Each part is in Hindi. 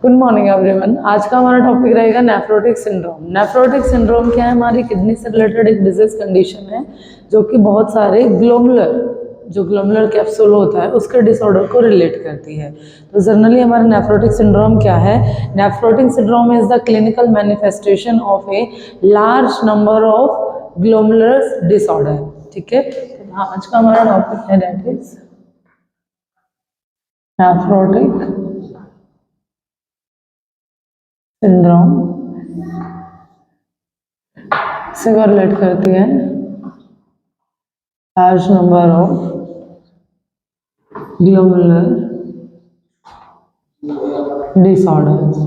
Good morning everyone. आज का हमारा टॉपिक रहेगा नेफ्रोटिक सिंड्रोम। नेफ्रोटिक सिंड्रोम क्या है? हमारी किडनी से रिलेटेड एक डिजीज कंडीशन है जो कि बहुत सारे ग्लोमुलर कैप्सूल होता है उसके डिसऑर्डर को रिलेट करती है। तो जनरली हमारा नेफ्रोटिक सिंड्रोम क्या है? Nephrotic syndrome is the clinical manifestation of a large number of glomerular disorder. ठीक है, तो आज का हमारा टॉपिक है दैट इज नेफ्रोटिक सिंड्रोम से रिलेट करती है large number of glomerular disorders,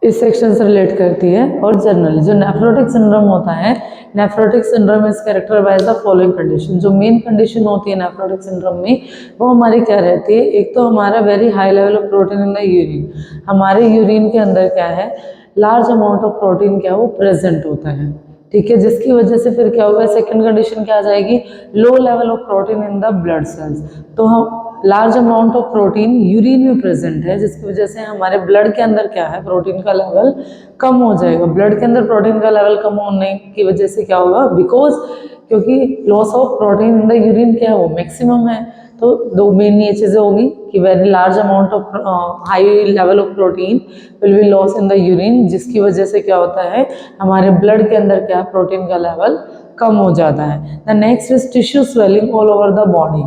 इस सेक्शन से रिलेट करती है। और जनरली जो नेफ्रोटिक सिंड्रोम होता है, nephrotic syndrome is character by the following condition. जो मेन कंडीशन होती है नेफ्रोटिक सिंड्रोम में वो हमारी क्या रहती है? एक तो हमारा very high level of protein in the urine. हमारे यूरिन के अंदर क्या है? लार्ज अमाउंट ऑफ प्रोटीन क्या वो प्रेजेंट होता है। ठीक है, जिसकी वजह से फिर क्या होगा? सेकंड कंडीशन क्या आ जाएगी? Low level of protein in the blood cells. तो हम large amount of protein urine में प्रेजेंट है जिसकी वजह से हमारे ब्लड के अंदर क्या है? प्रोटीन का लेवल कम हो जाएगा। ब्लड के अंदर प्रोटीन का लेवल कम होने की वजह से क्या होगा? बिकॉज क्योंकि loss of protein in the urine क्या है? वो मैक्सिमम है। तो दो मेन ये चीजें होगी कि very large amount of high level of protein will be loss in the urine, जिसकी वजह से क्या होता है? हमारे ब्लड के अंदर क्या? प्रोटीन का लेवल कम हो जाता है। The next is tissue swelling all over the body.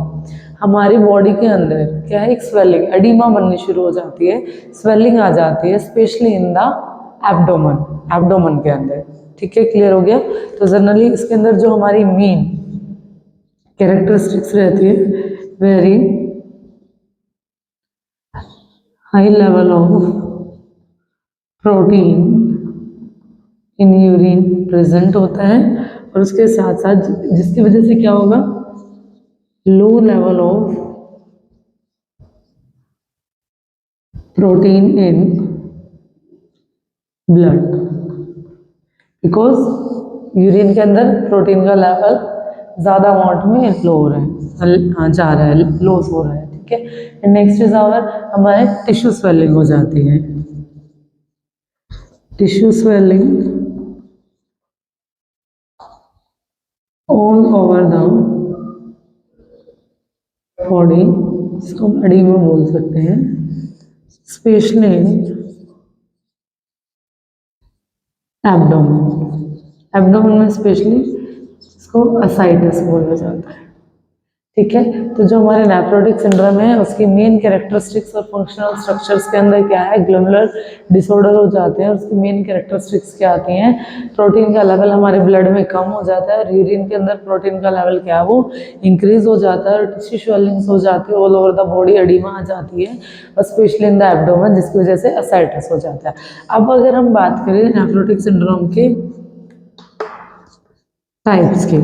हमारी बॉडी के अंदर क्या है? एक स्वेलिंग, एडिमा बननी शुरू हो जाती है, स्वेलिंग आ जाती है, स्पेशली इन द एब्डोमन के अंदर। ठीक है, क्लियर हो गया? तो जनरली इसके अंदर जो हमारी मेन कैरेक्टरिस्टिक्स रहती है, very high level of protein in urine present होता है और उसके साथ साथ जिसकी वजह से क्या होगा? Low level of protein in blood, because urine के अंदर प्रोटीन का लेवल ज़्यादा अमाउंट में लो हो रहा है, जा रहा है, लॉस हो रहा है। ठीक है, नेक्स्ट इज आवर हमारे टिश्यू स्वेलिंग हो जाती है। Tissue swelling all over the body, इसको हम एडिमा बोल सकते हैं, स्पेशली एब्डोमेन में स्पेशली इसको असाइटिस बोला जाता है। ठीक है, तो जो हमारे नेफ्रोटिक सिंड्रोम है उसकी मेन कैरेक्टरिस्टिक्स और फंक्शनल स्ट्रक्चर्स के अंदर क्या है? ग्लोमुलर डिसऑर्डर हो जाते हैं और उसकी मेन कैरेक्टरिस्टिक्स क्या आती हैं? प्रोटीन का लेवल हमारे ब्लड में कम हो जाता है और यूरिन के अंदर प्रोटीन का लेवल क्या है? वो इंक्रीज हो जाता है और टिश्यू स्वेलिंग्स हो जाती है, all over the body edema आ जाती है और स्पेशली इन द एब्डोमेन, जिसकी वजह से असाइटिस हो जाता है। अब अगर हम बात करें नेफ्रोटिक सिंड्रोम के टाइप्स की,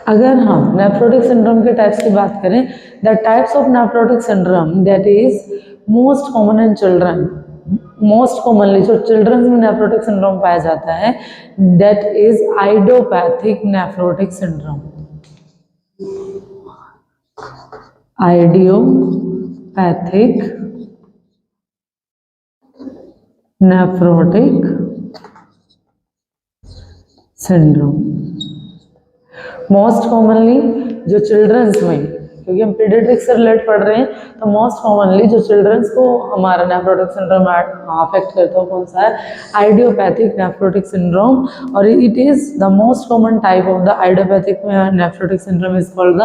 अगर हम नेफ्रोटिक सिंड्रोम के टाइप्स की बात करें, the types of nephrotic syndrome that is most common in children, most commonly जो चिल्ड्रंस में नेफ्रोटिक सिंड्रोम पाया जाता है that is idiopathic nephrotic syndrome. Idiopathic nephrotic syndrome most commonly जो चिल्ड्रंस में, क्योंकि हम पीडियाट्रिक्स से रिलेट पढ़ रहे हैं तो मोस्ट कॉमनली जो चिल्ड्रंस को हमारा नेफ्रोटिक सिंड्रोम अफेक्ट करता है कौन सा है? Idiopathic nephrotic syndrome. और it is the most common type of the idiopathic nephrotic syndrome is called the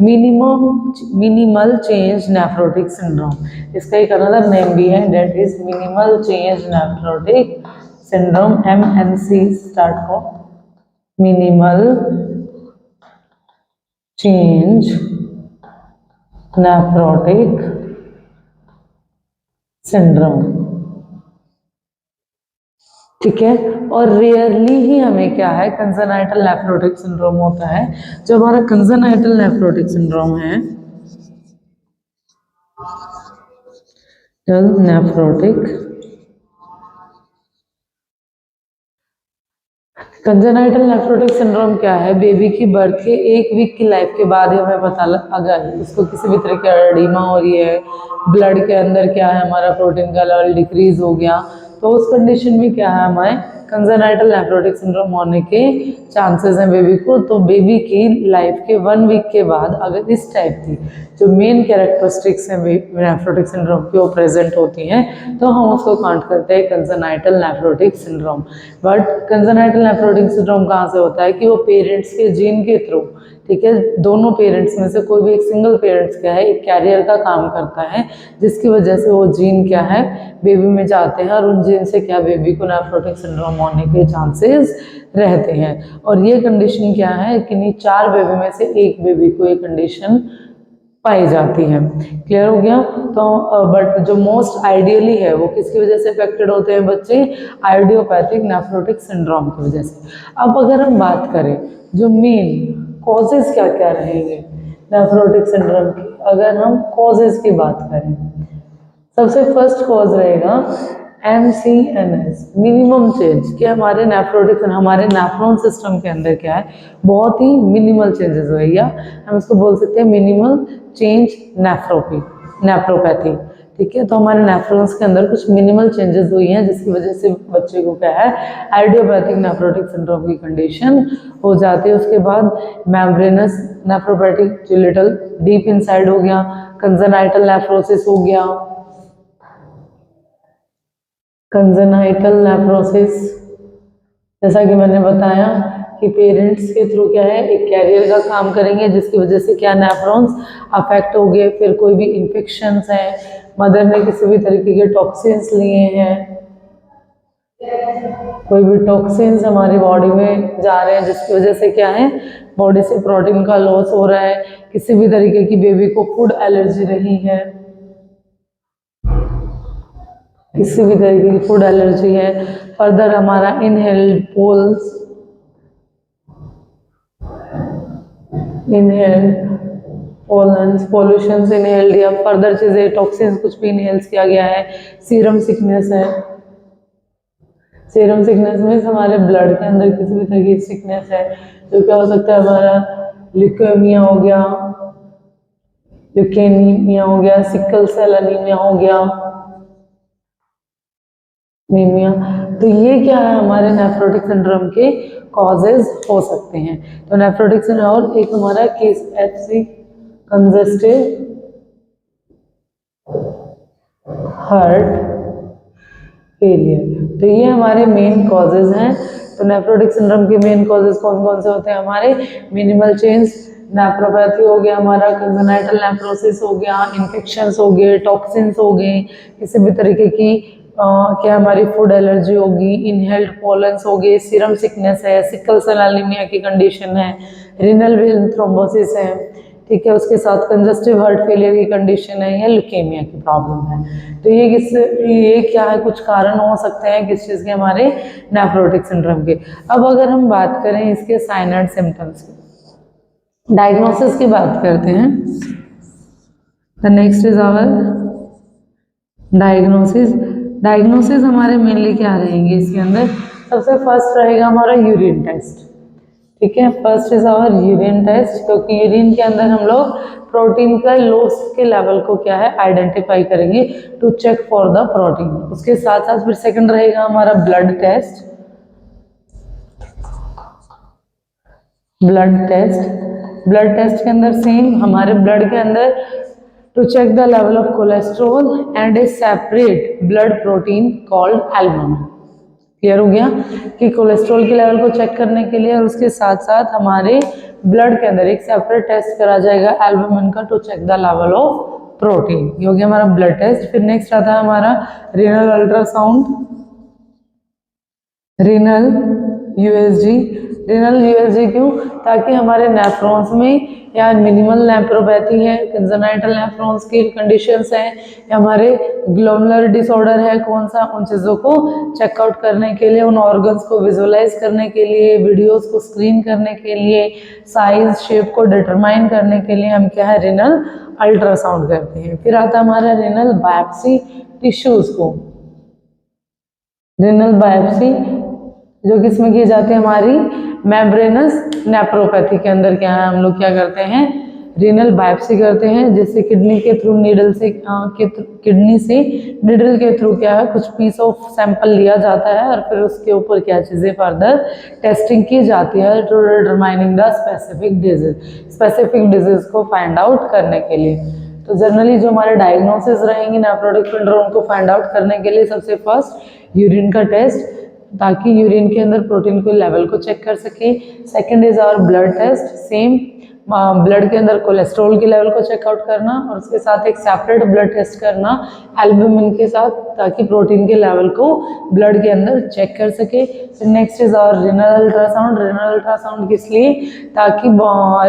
minimal change nephrotic syndrome. इसका एक अनदर नेम भी है that is minimal change nephrotic syndrome, MNC start for minimal change nephrotic syndrome. ठीक है, और रेयरली ही हमें क्या है? कंजेनाइटल नेफ्रोटिक सिंड्रोम होता है। जो हमारा कंजेनाइटल नेफ्रोटिक सिंड्रोम है, नेफ्रोटिक कंजेनाइटल नेफ्रोटिक सिंड्रोम क्या है? बेबी की बर्थ के 1 वीक की लाइफ के बाद ही हमें पता अगर उसको किसी भी तरह की एडिमा हो रही है, ब्लड के अंदर क्या है हमारा प्रोटीन का लेवल डिक्रीज हो गया, तो उस कंडीशन में क्या है हमारे कंजेनाइटल नेफ्रोटिक सिंड्रोम होने के चांसेस हैं बेबी को। तो बेबी की लाइफ के 1 वीक के बाद अगर इस टाइप की जो मेन कैरेक्टरिस्टिक्स हैं नेफ्रोटिक सिंड्रोम की वो प्रेजेंट होती हैं तो हम उसको काउंट करते हैं congenital nephrotic syndrome. But congenital nephrotic syndrome कहाँ से होता है कि वो पेरेंट्स के जीन के थ्रू, ठीक है, दोनों पेरेंट्स में से कोई भी एक सिंगल पेरेंट्स क्या है एक कैरियर का काम करता है, जिसकी वजह से वो जीन क्या है बेबी में जाते हैं और उन जीन से क्या बेबी को नेफ्रोटिक सिंड्रोम होने के चांसेस रहते हैं। और ये कंडीशन क्या है कि नहीं 4 बेबी में से 1 बेबी को ये कंडीशन पाई जाती है। क्लियर हो गया? तो बट जो मोस्ट आइडियली है वो किसकी वजह से अफेक्टेड होते हैं बच्चे? आइडियोपैथिक नेफ्रोटिक सिंड्रोम की वजह से। अब अगर हम बात करें जो मेन कॉजेज क्या क्या रहेंगे नेफ्रोटिक सिंड्रोम की, अगर हम कॉजेज की बात करें, सबसे फर्स्ट कॉज रहेगा MCNS मिनिमम चेंज, कि हमारे नेफ्रॉन सिस्टम के अंदर क्या है बहुत ही मिनिमल चेंजेस हुए, या हम इसको बोल सकते हैं मिनिमल चेंज नेफ्रोपैथी। ठीक है, तो हमारे नेफ्रॉन्स के अंदर कुछ मिनिमल चेंजेस हुई हैं जिसकी वजह से बच्चे को क्या है आइडियोपैथिक नेफ्रोटिक सिंड्रोम की कंडीशन हो जाती है। उसके बाद मेम्ब्रेनस नेफ्रोपैथिक जो लिटिल डीप इनसाइड हो गया, कंजेनाइटल नेफ्रोसिस हो गया, कंजेनाइटल नेफ्रोसिस जैसा कि मैंने बताया कि पेरेंट्स के थ्रू क्या है एक कैरियर का काम करेंगे जिसकी वजह से क्या नेफ्रॉन्स अफेक्ट हो गए। फिर कोई भी इन्फेक्शंस हैं, मदर ने किसी भी तरीके के टॉक्सिन्स लिए हैं, कोई भी टॉक्सिन्स हमारी बॉडी में जा रहे हैं जिसकी वजह से क्या है बॉडी से प्रोटीन का लॉस हो रहा है, किसी भी तरीके की बेबी को फूड एलर्जी रही है, किसी भी तरीके की फूड एलर्जी है, फर्दर हमारा इनहेल्ड पोल्यूशन इनहेल्ड या फर्दर चीजें टॉक्सिन्स कुछ भी इनहेल्स किया गया है, सीरम सिकनेस है। सीरम सिकनेस में हमारे ब्लड के अंदर किसी भी तरह की सिकनेस है जो क्या हो सकता है हमारा ल्यूकेमिया हो गया, ल्यूकेमिया हो गया, सिकल सेल एनीमिया हो गया, नीमिया। तो ये क्या है हमारे नेफ्रोटिक सिंड्रोम के कॉजेज हो सकते हैं। तो नेफ्रोटिक सिंड्रोम और एक हमारा case FC congestive heart failure. तो ये हमारे मेन कॉजेज हैं। तो नेफ्रोटिक सिंड्रोम के मेन कॉजेज कौन कौन से होते हैं हमारे? मिनिमल चेंज नेफ्रोपैथी हो गया, हमारा कंजेनाइटल नेफ्रोसिस हो गया, इन्फेक्शंस हो गए, टॉक्सिन्स हो गए, किसी भी तरीके की क्या हमारी फूड एलर्जी होगी, इनहेल्ड पोलन्स हो गए, सीरम सिकनेस है, सिकल सेल एनीमिया की कंडीशन है, रीनल वेन थ्रोम्बोसिस है, ठीक है, उसके साथ कंजस्टिव हार्ट फेलियर की कंडीशन है या ल्यूकेमिया की प्रॉब्लम है। तो ये क्या है कुछ कारण हो सकते हैं किस चीज़ के हमारे नेफ्रोटिक सिंड्रोम के। अब अगर हम बात करें इसके साइन एंड सिम्टम्स की, डायग्नोसिस की बात करते हैं। The next is our diagnosis हमारे मेनली क्या रहेंगे इसके अंदर? सबसे फर्स्ट रहेगा हमारा यूरिन टेस्ट। ठीक है, first is our urine test, क्योंकि यूरिन के अंदर हम लोग प्रोटीन का लोस के लेवल को क्या है आइडेंटिफाई करेंगे to check for the protein. उसके साथ साथ फिर सेकंड रहेगा हमारा ब्लड टेस्ट। ब्लड टेस्ट के अंदर सेम हमारे ब्लड के अंदर to check the level of cholesterol and a separate blood protein called albumin. Clear हो गया कि कोलेस्ट्रॉल के लेवल को चेक करने के लिए और उसके साथ साथ हमारे ब्लड के अंदर एक सेपरेट टेस्ट करा जाएगा एल्बुमिन का to check the level of protein. ये हो गया हमारा ब्लड टेस्ट। फिर नेक्स्ट आता है हमारा रीनल अल्ट्रासाउंड, रीनल यूएसजी क्यों? ताकि हमारे नेफ्रॉन्स में या मिनिमल नेफ्रोपैथी है, कंजेनाइटल नेफ्रॉन्स की कंडीशंस हैं, या हमारे ग्लोमेरुलर डिसऑर्डर है कौन सा, उन चीज़ों को चेकआउट करने के लिए, उन ऑर्गन्स को विजुअलाइज करने के लिए, वीडियोस को स्क्रीन करने के लिए, साइज शेप को डिटरमाइन करने के लिए हम क्या है रीनल अल्ट्रासाउंड करते हैं। फिर आता हमारा रीनल बायोप्सी टिश्यूज को, रीनल बायोप्सी जो किसमें की जाती है, हमारी मेम्ब्रेनस नेफ्रोपैथी के अंदर क्या है, हम लोग क्या करते हैं, रीनल बायोप्सी करते हैं, जिससे किडनी के थ्रू नीडल से किडनी से नीडल के थ्रू क्या है, कुछ पीस ऑफ सैंपल लिया जाता है और फिर उसके ऊपर क्या चीज़ें फर्दर टेस्टिंग की जाती है to determining the specific disease को फाइंड आउट करने के लिए। तो जनरली जो हमारे डायग्नोसिस रहेंगे नेफ्रोटिक सिंड्रोम को फाइंड आउट करने के लिए सबसे फर्स्ट यूरिन का टेस्ट, ताकि यूरिन के अंदर प्रोटीन के लेवल को चेक कर सके। Second is our blood test, same blood के अंदर कोलेस्ट्रॉल के लेवल को चेकआउट करना और उसके साथ एक सेपरेट ब्लड टेस्ट करना एल्बुमिन के साथ, ताकि प्रोटीन के लेवल को ब्लड के अंदर चेक कर सके। फिर next is our renal ultrasound. Renal ultrasound किस लिए, ताकि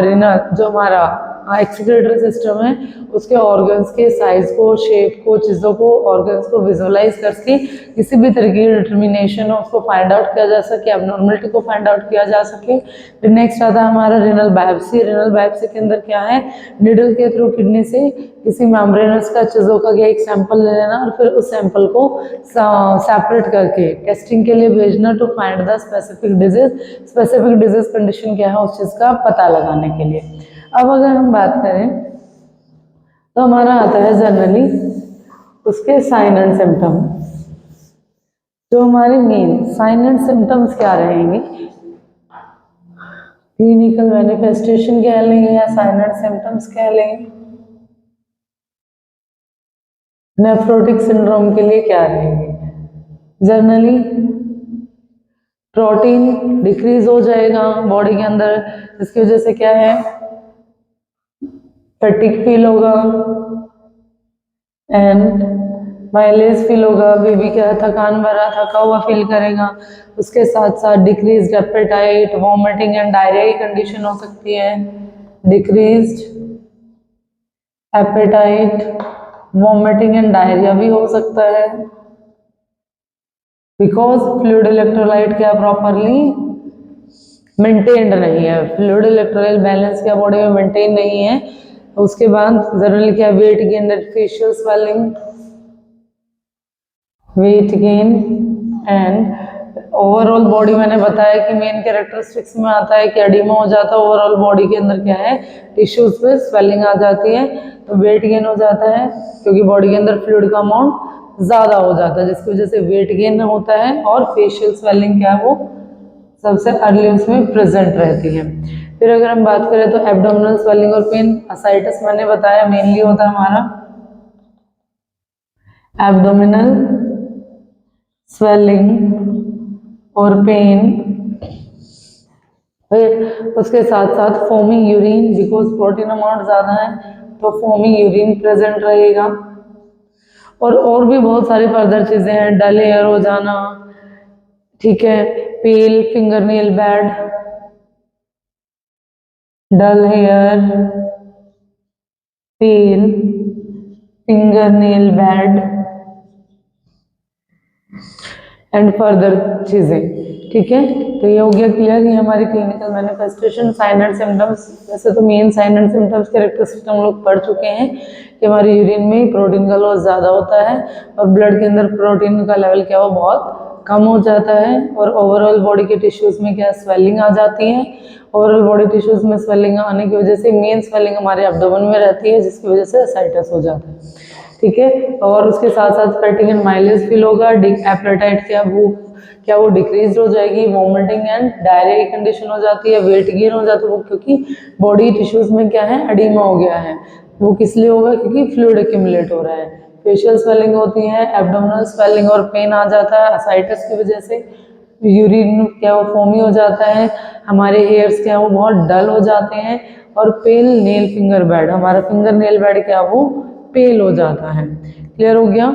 रीनल जो हमारा एक्सक्रीटरी सिस्टम है उसके ऑर्गन्स के साइज को, शेप को, चीज़ों को, ऑर्गन्स को विजुअलाइज करके किसी भी तरह की डिटर्मिनेशन हो उसको फाइंड आउट किया जा सके, एबनॉर्मलिटी को फाइंड आउट किया जा सके। फिर नेक्स्ट आता है हमारा रीनल बायोप्सी। रीनल बायोप्सी के अंदर क्या है, नीडल के थ्रू किडनी से किसी मेम्ब्रेनस का चीज़ों का एक सैंपल ले लेना और फिर उस सैंपल को सेपरेट करके टेस्टिंग के लिए भेजना to find the specific disease condition क्या है उस चीज़ का पता लगाने के लिए। अब अगर हम बात करें तो हमारा आता है जनरली उसके साइन एंड सिम्टम। जो हमारे मेन साइन एंड सिम्टम्स क्या रहेंगे, क्लिनिकल मैनिफेस्टेशन कह लेंगे या साइन एंड सिम्टम्स कह लेंगे, नेफ्रोटिक सिंड्रोम के लिए क्या रहेंगे। जनरली प्रोटीन डिक्रीज हो जाएगा बॉडी के अंदर, जिसकी वजह से क्या है, फैटिक फील होगा एंड माइलेज फील होगा, बेबी क्या थकान भरा थका हुआ फील करेगा। उसके साथ साथ decrease appetite, vomiting and diarrhoea की कंडीशन हो सकती है। Decreased appetite, vomiting and diarrhoea भी हो सकता है, बिकॉज फ्लूइड इलेक्ट्रोलाइट क्या प्रॉपरली मेंटेन्ड नहीं है, फ्लूइड इलेक्ट्रोलाइट बैलेंस क्या बॉडी में मेंटेन नहीं है। उसके बाद जनरली क्या, weight gain, facial swelling, weight gain and overall body, मैंने बताया कि मेन कैरेक्टरिस्टिक्स में आता है कि एडिमा हो जाता है, ओवरऑल बॉडी के अंदर क्या है, टिश्यूज पे स्वेलिंग आ जाती है, तो वेट गेन हो जाता है क्योंकि बॉडी के अंदर फ्लूइड का अमाउंट ज़्यादा हो जाता है, जिसकी वजह से वेट गेन होता है। और फेशियल स्वेलिंग क्या है, वो सबसे अर्ली उसमें प्रेजेंट रहती है। फिर अगर हम बात करें तो एब्डोमिनल स्वेलिंग और पेन, असाइटिस मैंने बताया मेनली होता है हमारा एब्डोमिनल स्वेलिंग और पेन। फिर उसके साथ साथ foaming urine, because protein amount ज़्यादा है तो फोमिंग यूरिन प्रेजेंट रहेगा। और भी बहुत सारी फर्दर चीज़ें हैं, डल हेयर हो जाना, ठीक है, pale finger nail bed, dull hair, pale finger nail bed and further चीज़ें, ठीक है। तो ये हो गया क्लियर, ये हमारी clinical manifestation, sign and symptoms. वैसे तो main sign and symptoms characteristic हम लोग पढ़ चुके हैं कि हमारे यूरिन में प्रोटीन का लॉस ज़्यादा होता है और ब्लड के अंदर प्रोटीन का लेवल क्या हो बहुत कम हो जाता है, और ओवरऑल बॉडी के टिश्यूज़ में क्या स्वेलिंग आ जाती है। ओवरऑल बॉडी टिश्यूज़ में स्वेलिंग आने की वजह से मेन स्वेलिंग हमारे एब्डोमेन में रहती है, जिसकी वजह से असाइटिस हो जाता है, ठीक है। और उसके साथ साथ फैटिग एंड माइलेज फील होगा, एपेटाइट क्या वो डिक्रीज हो जाएगी, वॉमिटिंग एंड डायरिया की कंडीशन हो जाती है, वेट गेन हो जाता है, वो क्योंकि बॉडी टिश्यूज में क्या है, एडिमा हो गया है। वो किस लिए होगा, क्योंकि फ्लूइड एक्यूमुलेट हो रहा है। फेशियल स्वेलिंग होती है, एब्डोमिनल स्वेलिंग और पेन आ जाता है असाइटिस की वजह से। यूरिन क्या वो फोमी हो जाता है, हमारे हेयर्स क्या वो बहुत डल हो जाते हैं, और पेल नेल फिंगर बैड, हमारा फिंगर नेल बैड क्या वो पेल हो जाता है। क्लियर हो गया।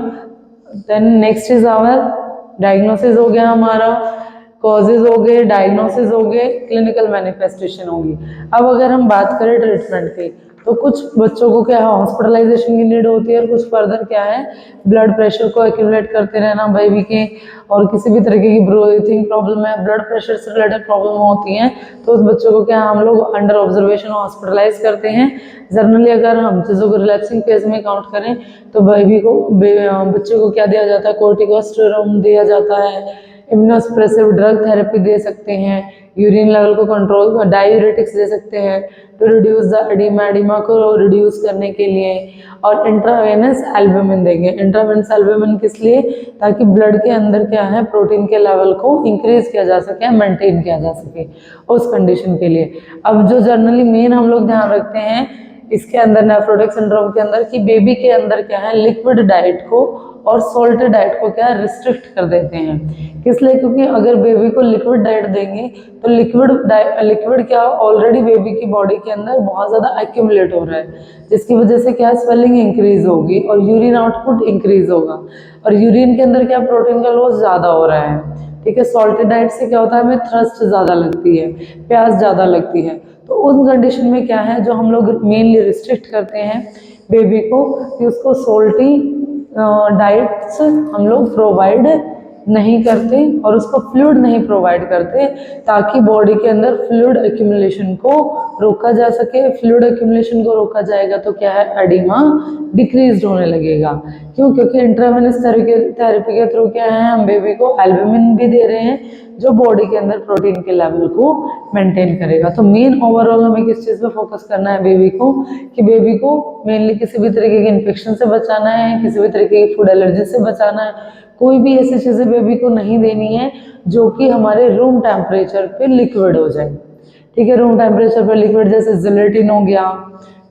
Then next is our diagnosis हो गया हमारा, कॉजेज हो गए, डायग्नोसिस हो गए, क्लिनिकल मैनिफेस्टेशन होगी। अब अगर हम बात करें ट्रीटमेंट की, तो कुछ बच्चों को क्या है हॉस्पिटलाइजेशन की नीड होती है, और कुछ फर्दर क्या है ब्लड प्रेशर को एक्यूमुलेट करते रहना बेबी के, और किसी भी तरीके की ब्रीथिंग प्रॉब्लम है, ब्लड प्रेशर से रिलेटेड प्रॉब्लम होती है, तो उस बच्चों को क्या हम लोग अंडर ऑब्जर्वेशन हॉस्पिटलाइज करते हैं। जनरली अगर हम चीज़ों को रिलैक्सिंग फेज में काउंट करें तो बेबी को बच्चे को क्या दिया जाता है, कोर्टिकोस्टेरॉन दिया जाता है, इम्यूनोसप्रेसिव ड्रग थेरेपी दे सकते हैं, यूरिन लेवल को कंट्रोल, डायूरेटिक्स दे सकते हैं to reduce the oedema, oedema को रिड्यूस करने के लिए, और इंट्रावेनस एल्बुमिन देंगे। इंट्रावेनस एल्बुमिन किस लिए? ताकि ब्लड के अंदर क्या है, प्रोटीन के लेवल को इंक्रीज किया जा सके, मेंटेन किया जा सके उस कंडीशन के लिए। अब जो जनरली मेन हम लोग ध्यान रखते हैं इसके अंदर नेफ्रोटिक सिंड्रोम के अंदर कि बेबी के अंदर क्या है, लिक्विड डाइट को और सॉल्टेड डाइट को क्या रिस्ट्रिक्ट कर देते हैं। किस लिए? क्योंकि अगर बेबी को लिक्विड डाइट देंगे तो लिक्विड क्या ऑलरेडी बेबी की बॉडी के अंदर बहुत ज़्यादा एक्यूमुलेट हो रहा है, जिसकी वजह से क्या स्वेलिंग इंक्रीज होगी और यूरिन आउटपुट इंक्रीज होगा, और यूरिन के अंदर क्या प्रोटीन का लॉस ज़्यादा हो रहा है। ठीक है, सॉल्टेड डाइट से क्या होता है, हमें थ्रस्ट ज़्यादा लगती है, प्यास ज़्यादा लगती है। तो उस कंडीशन में क्या है, जो हम लोग मेनली रिस्ट्रिक्ट करते हैं बेबी को कि उसको सोल्टी डाइट्स हम लोग प्रोवाइड नहीं करते और उसको फ्लूइड नहीं प्रोवाइड करते, ताकि बॉडी के अंदर फ्लूइड एक्यूमुलेशन को रोका जा सके। फ्लूइड एक्यूमुलेशन को रोका जाएगा तो क्या है, एडिमा डिक्रीज होने लगेगा। क्यों? क्योंकि इंट्रावेनस थेरेपी के थ्रू क्या है, हम बेबी को एल्बुमिन भी दे रहे हैं जो बॉडी के अंदर प्रोटीन के लेवल को मेंटेन करेगा। तो मेन ओवरऑल हमें किस चीज़ पे फोकस करना है बेबी को, कि बेबी को मेनली किसी भी तरीके के इन्फेक्शन से बचाना है, किसी भी तरीके की फूड एलर्जी से बचाना है। कोई भी ऐसी चीज़ें बेबी को नहीं देनी है जो कि हमारे रूम टेम्परेचर पे लिक्विड हो जाए। ठीक है, रूम टेम्परेचर पे लिक्विड जैसे जिलेटिन हो गया,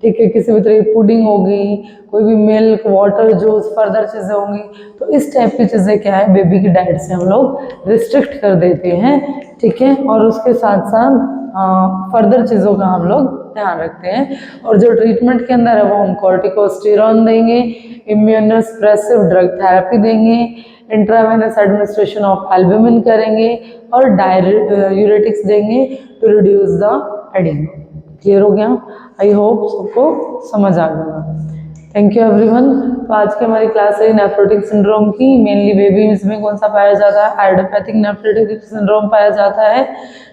ठीक है, किसी भी तरह की पुडिंग हो गई, कोई भी मिल्क, वाटर, जूस, फर्दर चीज़ें होंगी। तो इस टाइप की चीज़ें क्या है, बेबी की डाइट से हम लोग रिस्ट्रिक्ट कर देते हैं। ठीक है, और उसके साथ साथ फर्दर चीज़ों का हम लोग ध्यान रखते हैं। और जो ट्रीटमेंट के अंदर है वो हम कॉर्टिकोस्टेरॉन देंगे, इम्यूनोसप्रेसिव ड्रग थेरेपी देंगे, इंट्रावेनस एडमिनिस्ट्रेशन ऑफ एल्बुमिन करेंगे और डायूरेटिक्स देंगे to reduce the oedema. Clear हो गया? आई होप सबको समझ आ गया। Thank you everyone. तो आज की हमारी क्लास है नेफ्रोटिक सिंड्रोम की। मेनली बेबीज में कौन सा पाया जाता है, आइडियोपैथिक नेफ्रोटिक सिंड्रोम पाया जाता है।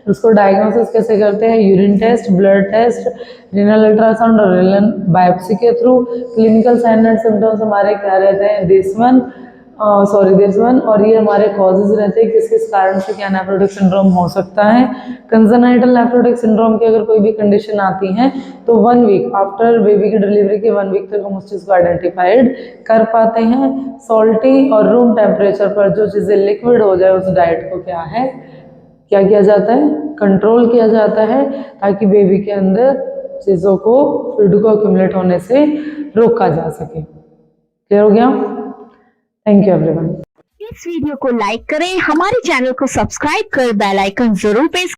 उसको डायग्नोसिस कैसे करते हैं, urine test, blood test, renal ultrasound और रीनल बायोप्सी के through. Clinical sign and symptoms हमारे क्या रहते हैं, दिस वन, और ये हमारे कॉजेज रहते हैं किस किस कारण से क्या नेफ्रोटिक सिंड्रोम हो सकता है। कंजेनाइटल नेफ्रोटिक सिंड्रोम की अगर कोई भी कंडीशन आती है तो 1 वीक आफ्टर बेबी की डिलीवरी के 1 वीक तक हम उस चीज़ को आइडेंटिफाइड कर पाते हैं। सॉल्टी और रूम टेम्परेचर पर जो चीज़ें लिक्विड हो जाए उस डाइट को क्या है, क्या किया जाता है, कंट्रोल किया जाता है, ताकि बेबी के अंदर चीज़ों को, फूड को एक्यूमुलेट होने से रोका जा सके। क्लियर हो गया? Thank you everyone. इस वीडियो को लाइक करें, हमारे चैनल को सब्सक्राइब कर बेल आइकन जरूर प्रेस